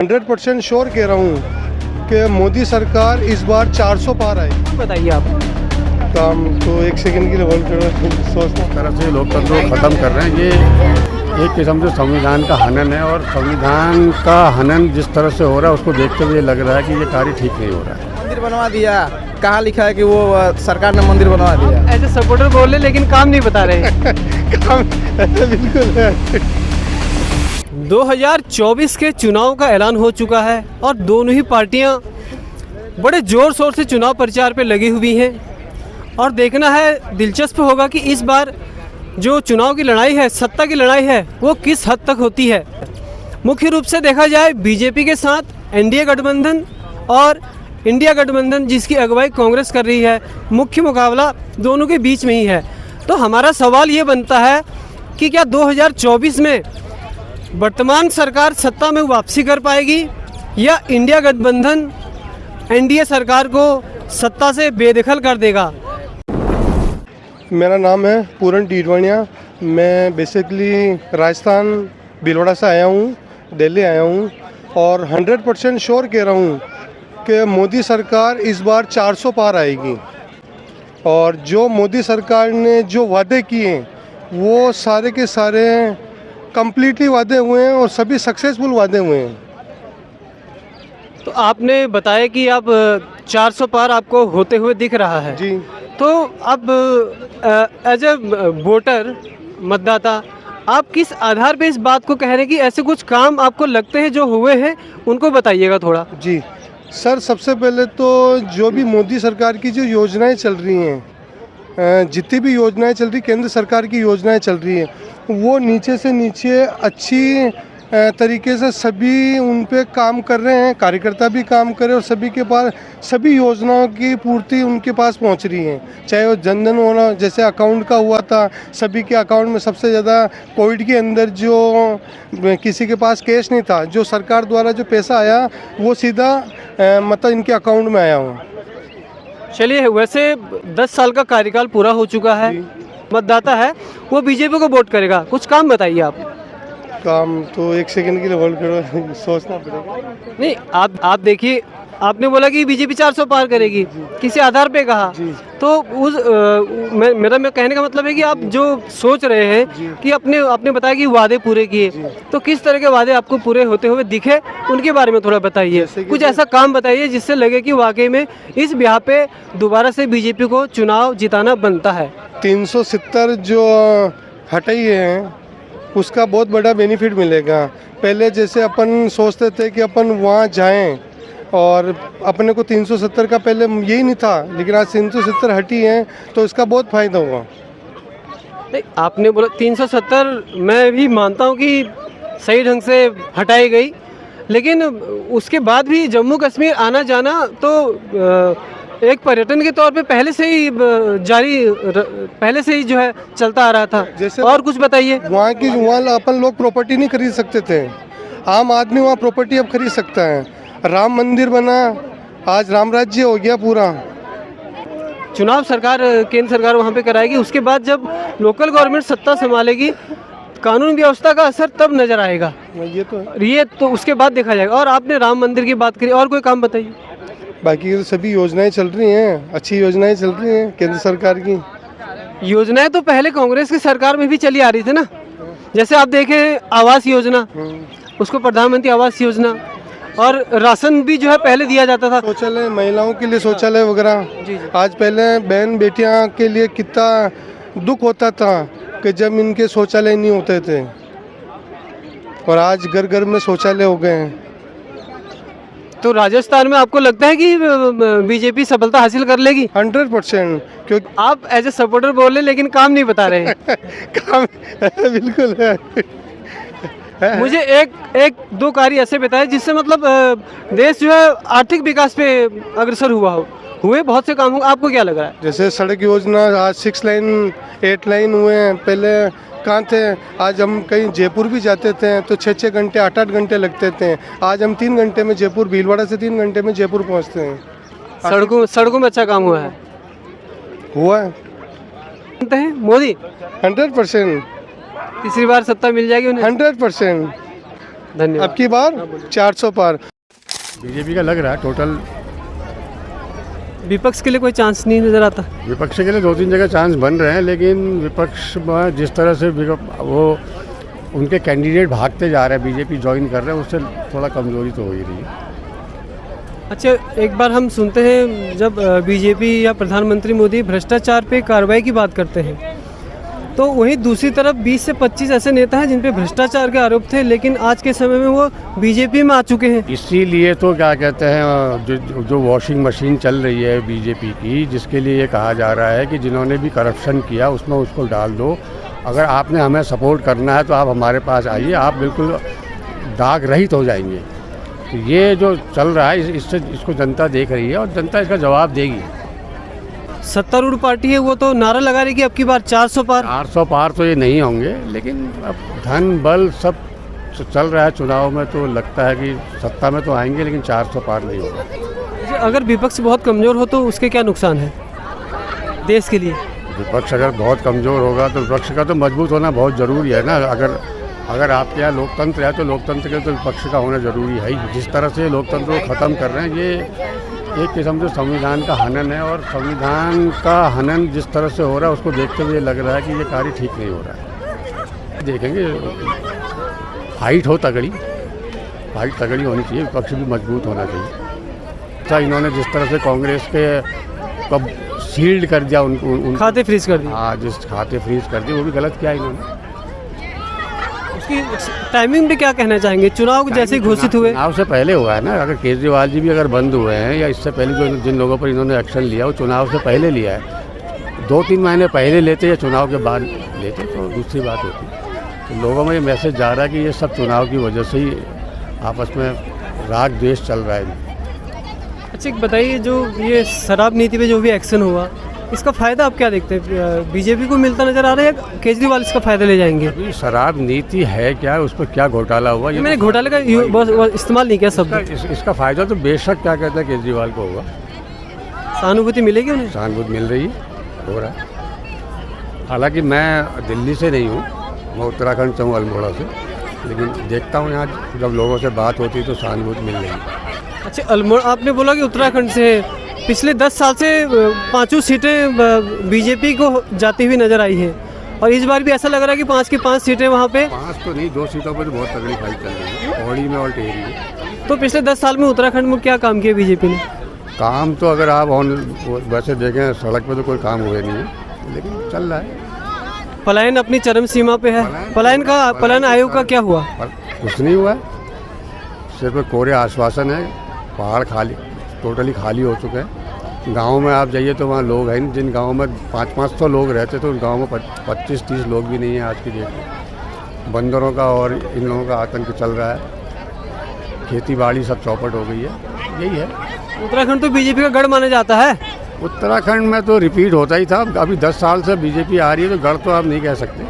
100% sure कह रहा हूँ कि मोदी सरकार इस बार 400 पार आएगी। बताइए आप। काम तो एक सेकंड के लिए होल्ड करो, सोचना। तरफ से लोकतंत्र को खत्म कर रहे हैं। ये एक किस्म से संविधान का हनन है, और संविधान का हनन जिस तरह से हो रहा है उसको देखते हुए लग रहा है कि ये कार्य ठीक नहीं हो रहा है। मंदिर बनवा दिया, कहाँ लिखा है कि वो सरकार ने मंदिर बनवा दिया? ऐसे सपोर्टर बोल रहे लेकिन काम नहीं बता रहे। काम बिल्कुल है। 2024 के चुनाव का ऐलान हो चुका है और दोनों ही पार्टियां बड़े जोर शोर से चुनाव प्रचार पे लगी हुई हैं, और देखना है, दिलचस्प होगा कि इस बार जो चुनाव की लड़ाई है, सत्ता की लड़ाई है, वो किस हद तक होती है। मुख्य रूप से देखा जाए बीजेपी के साथ एनडीए गठबंधन और इंडिया गठबंधन जिसकी अगुवाई कांग्रेस कर रही है, मुख्य मुकाबला दोनों के बीच में ही है। तो हमारा सवाल ये बनता है कि क्या 2024 में वर्तमान सरकार सत्ता में वापसी कर पाएगी या इंडिया गठबंधन एनडीए सरकार को सत्ता से बेदखल कर देगा। मेरा नाम है पूरन टीटवानिया। मैं बेसिकली राजस्थान भीलवाड़ा से आया हूँ, दिल्ली आया हूँ, और 100% श्योर कह रहा हूँ कि मोदी सरकार इस बार 400 पार आएगी। और जो मोदी सरकार ने जो वादे किए वो सारे के सारे कम्प्लीटली वादे हुए हैं और सभी सक्सेसफुल वादे हुए हैं। तो आपने बताया कि आप 400 पार आपको होते हुए दिख रहा है जी। तो अब एज ए वोटर, मतदाता, आप किस आधार पे इस बात को कह रहे हैं कि ऐसे कुछ काम आपको लगते हैं जो हुए हैं, उनको बताइएगा थोड़ा। जी सर, सबसे पहले तो जो भी मोदी सरकार की जो योजनाएं चल रही हैं, जितनी भी योजनाएं चल रही, केंद्र सरकार की योजनाएं चल रही हैं, वो नीचे से नीचे अच्छी तरीके से सभी उन पे काम कर रहे हैं, कार्यकर्ता भी काम कर रहे हैं, और सभी के पास सभी योजनाओं की पूर्ति उनके पास पहुंच रही है। चाहे वो जनधन होना, जैसे अकाउंट का हुआ था, सभी के अकाउंट में सबसे ज़्यादा कोविड के अंदर जो किसी के पास कैश नहीं था, जो सरकार द्वारा जो पैसा आया वो सीधा मतलब इनके अकाउंट में आया हुआ। चलिए, वैसे 10 साल का कार्यकाल पूरा हो चुका है, मतदाता है वो बीजेपी को वोट करेगा, कुछ काम बताइए आप। काम तो एक सेकंड के लिए होल्ड करो, सोचना पड़ेगा। नहीं, आप देखिए, आपने बोला कि बीजेपी 400 पार करेगी, किसी आधार पे कहा, तो उस मेरा कहने का मतलब है कि आप जो सोच रहे हैं कि आपने बताया कि वादे पूरे किए, तो किस तरह के वादे आपको पूरे होते हुए दिखे, उनके बारे में थोड़ा बताइए। कुछ ऐसा काम बताइए जिससे लगे कि वाकई में इस ब्याह पे दोबारा से बीजेपी को चुनाव जिताना बनता है। 370 जो हटाई है उसका बहुत बड़ा बेनिफिट मिलेगा। पहले जैसे अपन सोचते थे कि अपन वहाँ जाएं, और अपने को 370 का पहले यही नहीं था, लेकिन आज 370 हटी है तो इसका बहुत फ़ायदा हुआ। नहीं, आपने बोला 370, मैं भी मानता हूँ कि सही ढंग से हटाई गई, लेकिन उसके बाद भी जम्मू कश्मीर आना जाना तो एक पर्यटन के तौर पे पहले से ही पहले से ही जो है चलता आ रहा था। जैसे और कुछ बताइए। वहाँ अपन लोग प्रॉपर्टी नहीं खरीद सकते थे, आम आदमी वहाँ प्रॉपर्टी अब खरीद सकता है। राम मंदिर बना, आज राम राज्य हो गया पूरा। चुनाव सरकार, केंद्र सरकार वहाँ पे कराएगी, उसके बाद जब लोकल गवर्नमेंट सत्ता संभालेगी, कानून व्यवस्था का असर तब नजर आएगा। ये तो उसके बाद देखा जाएगा। और आपने राम मंदिर की बात करी, और कोई काम बताइए। बाकी तो सभी योजनाएं चल रही हैं, अच्छी योजनाएं चल रही हैं केंद्र सरकार की। योजनाएं तो पहले कांग्रेस की सरकार में भी चली आ रही थी ना, जैसे आप देखें आवास योजना, उसको प्रधानमंत्री आवास योजना, और राशन भी जो है पहले दिया जाता था। शौचालय, महिलाओं के लिए शौचालय वगैरह। आज पहले बहन बेटियां के लिए कितना दुख होता था कि जब इनके शौचालय नहीं होते थे, और आज घर घर में शौचालय हो गए हैं। तो राजस्थान में आपको लगता है कि बीजेपी सफलता हासिल कर लेगी? 100%। क्योंकि आप एज ए सपोर्टर बोल रहे लेकिन काम नहीं बता रहे हैं। काम बिल्कुल है। मुझे एक दो कार्य ऐसे बताए जिससे मतलब देश जो है आर्थिक विकास पे अग्रसर हुए बहुत से काम होंगे, आपको क्या लग रहा है? जैसे सड़क योजना, आज 6 लाइन 8 लाइन हुए हैं। पहले कहाँ थे, आज हम कहीं जयपुर भी जाते थे तो 6-6 घंटे 8-8 घंटे लगते थे, आज हम 3 घंटे में जयपुर, भीलवाड़ा से 3 घंटे में जयपुर पहुँचते हैं। सड़कों में अच्छा काम हुआ है। जानते हैं मोदी 100%। तीसरी बार सत्ता मिल जाएगी उन्हें? 100%। धन्यवाद। अब की बार 400 पार। बीजेपी का लग रहा है टोटल। विपक्ष के लिए कोई चांस नहीं नज़र आता? विपक्ष के लिए 2-3 जगह चांस बन रहे हैं, लेकिन विपक्ष में जिस तरह से वो उनके कैंडिडेट भागते जा रहे हैं, बीजेपी ज्वाइन कर रहे हैं, उससे थोड़ा कमजोरी तो हो ही रही है। अच्छा, एक बार हम सुनते हैं जब बीजेपी या प्रधानमंत्री मोदी भ्रष्टाचार पे कार्रवाई की बात करते हैं, तो वहीं दूसरी तरफ 20 से 25 ऐसे नेता हैं जिन पे भ्रष्टाचार के आरोप थे, लेकिन आज के समय में वो बीजेपी में आ चुके हैं। इसीलिए तो क्या कहते हैं, जो वॉशिंग मशीन चल रही है बीजेपी की, जिसके लिए ये कहा जा रहा है कि जिन्होंने भी करप्शन किया उसमें उसको डाल दो। अगर आपने हमें सपोर्ट करना है तो आप हमारे पास आइए, आप बिल्कुल दाग रहित हो जाएंगे। तो ये जो चल रहा है इससे इसको जनता देख रही है और जनता इसका जवाब देगी। सत्तारूढ़ पार्टी है वो तो नारा लगा रही कि अब की बार 400 पार। 400 पार तो ये नहीं होंगे, लेकिन अब धन बल सब चल रहा है चुनाव में, तो लगता है कि सत्ता में तो आएंगे, लेकिन 400 पार नहीं होगा। अगर विपक्ष बहुत कमज़ोर हो तो उसके क्या नुकसान है देश के लिए? विपक्ष अगर बहुत कमज़ोर होगा तो विपक्ष का तो मजबूत होना बहुत ज़रूरी है ना। अगर आपके यहाँ लोकतंत्र है तो लोकतंत्र के तो विपक्ष का होना ज़रूरी है ही। जिस तरह से लोकतंत्र को ख़त्म कर रहे हैं, ये एक किस्म से संविधान का हनन है, और संविधान का हनन जिस तरह से हो रहा है उसको देखते हुए लग रहा है कि ये कार्य ठीक नहीं हो रहा है। देखेंगे, फाइट हो तगड़ी, फाइट तगड़ी होनी चाहिए, विपक्ष भी मजबूत होना चाहिए। अच्छा, इन्होंने जिस तरह से कांग्रेस के कब सील्ड कर दिया, उनको खाते फ्रीज कर दिए। हाँ, जिस खाते फ्रीज कर दिए वो भी गलत किया इन्होंने। उसकी टाइमिंग पे क्या कहना चाहेंगे? चुनाव जैसे ही घोषित हुए, चुनाव से पहले हुआ है ना। अगर केजरीवाल जी भी अगर बंद हुए हैं या इससे पहले जो जिन लोगों पर इन्होंने एक्शन लिया वो चुनाव से पहले लिया है। 2-3 महीने पहले लेते या चुनाव के बाद लेते तो दूसरी बात होती। तो लोगों में ये मैसेज जा रहा है कि ये सब चुनाव की वजह से ही आपस में राग द्वेष चल रहा है। अच्छा, एक बताइए, जो ये शराब नीति पे जो भी एक्शन हुआ, इसका फ़ायदा आप क्या देखते हैं? बीजेपी को मिलता नज़र आ रहा है या केजरीवाल इसका फ़ायदा ले जाएंगे? अभी शराब नीति है क्या, उस पर क्या घोटाला हुआ? मैंने घोटाले का इस्तेमाल नहीं किया शब्द। इसका फ़ायदा तो बेशक क्या कहते हैं केजरीवाल को होगा। सहानुभूति मिलेगी उन्हें? सहानुभूति मिल रही है, हो रहा है। हालांकि मैं दिल्ली से नहीं हूँ, मैं उत्तराखंड से हूँ, अल्मोड़ा से, लेकिन देखता हूँ यहाँ जब लोगों से बात होती है तो सहानुभूति मिल रही है। अच्छा, अल्मोड़ा आपने बोला कि उत्तराखंड से है। पिछले 10 साल से 5 सीटें बीजेपी को जाती हुई नज़र आई हैं, और इस बार भी ऐसा लग रहा है कि 5 की 5 सीटें वहाँ पे। 5 तो नहीं, 2 सीटों पर तो बहुत तगड़ी फाइट चल रही है, पौड़ी में और टिहरी में। तो पिछले 10 साल में उत्तराखंड में क्या काम किया बीजेपी ने? काम तो अगर आप वैसे देखें सड़क पे तो कोई काम हुए नहीं है, लेकिन चल रहा है। पलायन अपनी चरम सीमा पे है। पलायन आयोग का क्या हुआ? कुछ नहीं हुआ, सिर्फ कोरे आश्वासन है। पहाड़ खाली, टोटली खाली हो चुके हैं। गांव में आप जाइए तो वहाँ लोग हैं, जिन गांवों में 500 लोग रहते तो उन गाँव में 25-30 लोग भी नहीं हैं आज की डेट में। बंदरों का और इन लोगों का आतंक चल रहा है, खेती बाड़ी सब चौपट हो गई है, यही है। उत्तराखंड तो बीजेपी का गढ़ माना जाता है। उत्तराखंड में तो रिपीट होता ही था। अभी 10 साल से बीजेपी आ रही है तो गढ़ तो आप नहीं कह सकते।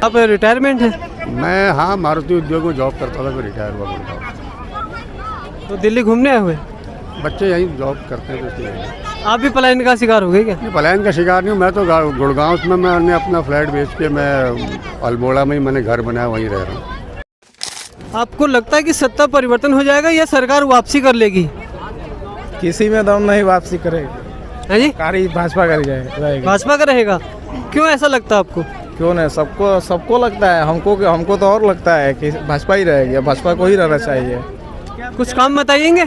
आप रिटायरमेंट है? मैं हाँ, मारुति उद्योग में जॉब करता था, फिर रिटायर हुआ करता हूँ। तो दिल्ली घूमने आए हुए? बच्चे यहीं जॉब करते हैं, इसलिए। आप भी पलायन का शिकार हो गए क्या? पलायन का शिकार नहीं हूँ मैं तो। गुड़गांव में मैंने अपना फ्लैट बेच के मैं अल्मोड़ा में ही मैंने घर बनाया, वहीं रह रहा हूँ। आपको लगता है कि सत्ता परिवर्तन हो जाएगा या सरकार वापसी कर लेगी? किसी में दम नहीं वापसी करेगी। है जी, कारी भाजपा कर जाएगा। भाजपा का रहेगा। क्यों ऐसा लगता है आपको? क्यों नहीं, सबको लगता है। हमको तो और लगता है कि भाजपा ही रहेगी, भाजपा को ही रहना चाहिए। कुछ काम बताइएंगे?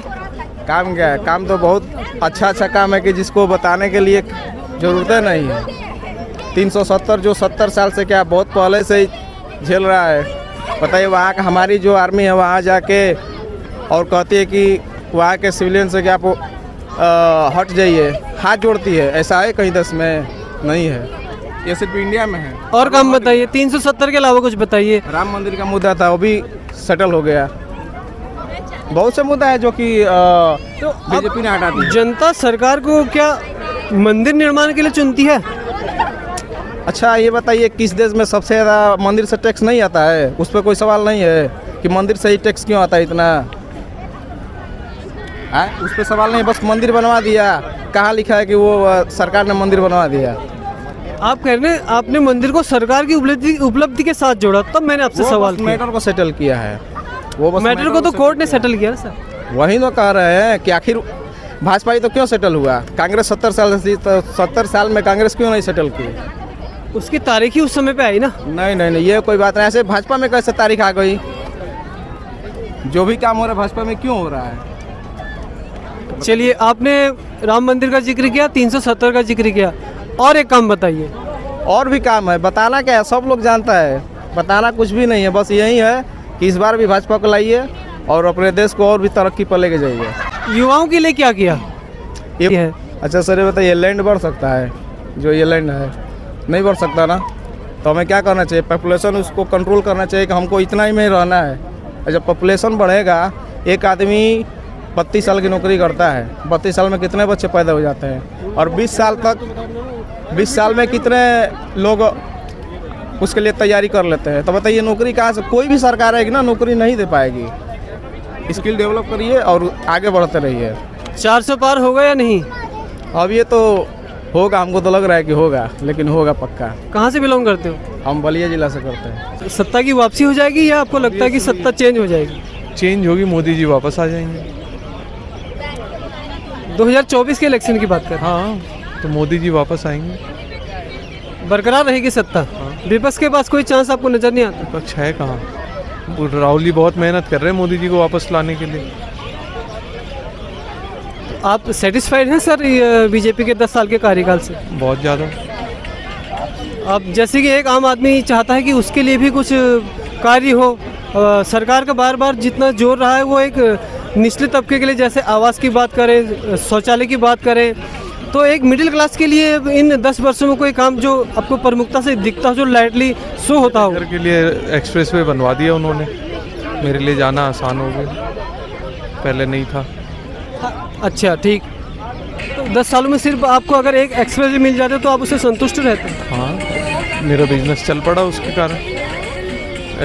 काम क्या है? काम तो बहुत अच्छा काम है कि जिसको बताने के लिए ज़रूरत नहीं है। 370 जो 70 साल से क्या बहुत पहले से ही झेल रहा है। बताइए, वहाँ का हमारी जो आर्मी है वहाँ जाके और कहती है कि वहाँ के सिविलियन से क्या हट जाइए, हाथ जोड़ती है। ऐसा है कहीं देश में? नहीं है, ये सिर्फ इंडिया में है। और काम बताइए, 370 के अलावा कुछ बताइए। राम मंदिर का मुद्दा था, वो भी सेटल हो गया। बहुत से मुद्दा है जो कि तो बीजेपी ने हटा दिया। जनता सरकार को क्या मंदिर निर्माण के लिए चुनती है? अच्छा, ये बताइए, किस देश में सबसे ज़्यादा मंदिर से टैक्स नहीं आता है? उस पर कोई सवाल नहीं है कि मंदिर से ही टैक्स क्यों आता है इतना। उस पर सवाल नहीं, बस मंदिर बनवा दिया। कहाँ लिखा है कि वो सरकार ने मंदिर बनवा दिया? आप कह रहे हैं आपने मंदिर को सरकार की उपलब्धि के साथ जोड़ा, तब मैंने आपसे सवाल किया। मैटर को सेटल किया है। वो बस मैटर को तो कोर्ट ने सेटल किया ना सर। वही तो कह रहे हैं कि आखिर भाजपा ही तो क्यों सेटल हुआ। कांग्रेस 70 साल थी तो 70 साल में कांग्रेस क्यों नहीं सेटल की। उसकी तारीख ही उस समय पे आई ना। नहीं, ये कोई बात नहीं। ऐसे भाजपा में कैसे तारीख आ गई। जो भी काम हो रहा है भाजपा में क्यों हो रहा है। चलिए, आपने राम मंदिर का जिक्र किया, 370 का जिक्र किया, और एक काम बताइए। और भी काम है, बताना क्या है, सब लोग जानता है। बताना कुछ भी नहीं है, बस यही है कि इस बार भी भाजपा को लाइए और अपने देश को और भी तरक्की पर लेके जाइए। युवाओं के लिए क्या किया ये है? अच्छा सर, ये बताइए, लैंड बढ़ सकता है? जो ये लैंड है नहीं बढ़ सकता ना, तो हमें क्या करना चाहिए? पॉपुलेशन उसको कंट्रोल करना चाहिए कि हमको इतना ही में रहना है। और जब पॉपुलेशन बढ़ेगा, एक आदमी 32 साल की नौकरी करता है, 32 साल में कितने बच्चे पैदा हो जाते हैं, और 20 साल में कितने लोग उसके लिए तैयारी कर लेते हैं। तो बताइए नौकरी कहाँ से? कोई भी सरकार आएगी ना, नौकरी नहीं दे पाएगी। स्किल डेवलप करिए और आगे बढ़ते रहिए। 400 पार होगा या नहीं? अब ये तो होगा, हमको तो लग रहा है कि होगा, लेकिन होगा पक्का। कहाँ से बिलोंग करते हो? हम बलिया जिला से करते हैं। तो सत्ता की वापसी हो जाएगी या आपको लगता है कि सत्ता चेंज हो जाएगी? चेंज होगी, मोदी जी वापस आ जाएंगे। 2024 के इलेक्शन की बात कर। हाँ, तो मोदी जी वापस आएंगे। बरकरार रहेगी सत्ता? विपक्ष के पास कोई चांस आपको नजर नहीं आता? विपक्ष है कहाँ? राहुल जी बहुत मेहनत कर रहे हैं मोदी जी को वापस लाने के लिए। आप सेटिस्फाइड हैं सर बीजेपी के 10 साल के कार्यकाल से? बहुत ज़्यादा। अब जैसे कि एक आम आदमी चाहता है कि उसके लिए भी कुछ कार्य हो। सरकार का बार बार जितना जोर रहा है वो एक निचले तबके के लिए, जैसे आवास की बात करें, शौचालय की बात करें, तो एक मिडिल क्लास के लिए इन 10 वर्षों में कोई काम जो आपको प्रमुखता से दिखता हो, जो लाइटली शो होता हो? घर के लिए एक्सप्रेसवे बनवा दिया उन्होंने, मेरे लिए जाना आसान हो गया, पहले नहीं था। अच्छा, ठीक। तो 10 सालों में सिर्फ आपको अगर एक एक्सप्रेस मिल जाते तो आप उससे संतुष्ट रहते हैं? हाँ, मेरा बिजनेस चल पड़ा उसके कारण।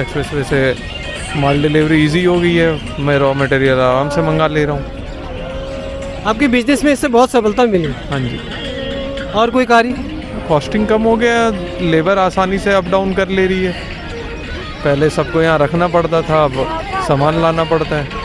एक्सप्रेसवे से माल डिलीवरी इजी हो गई है, मैं रॉ मटेरियल आराम से मंगा ले रहा हूँ। आपके बिजनेस में इससे बहुत सफलता मिली? हाँ जी। और कोई कार्य? कॉस्टिंग कम हो गया, लेबर आसानी से अप डाउन कर ले रही है। पहले सबको यहाँ रखना पड़ता था, अब सामान लाना पड़ता है।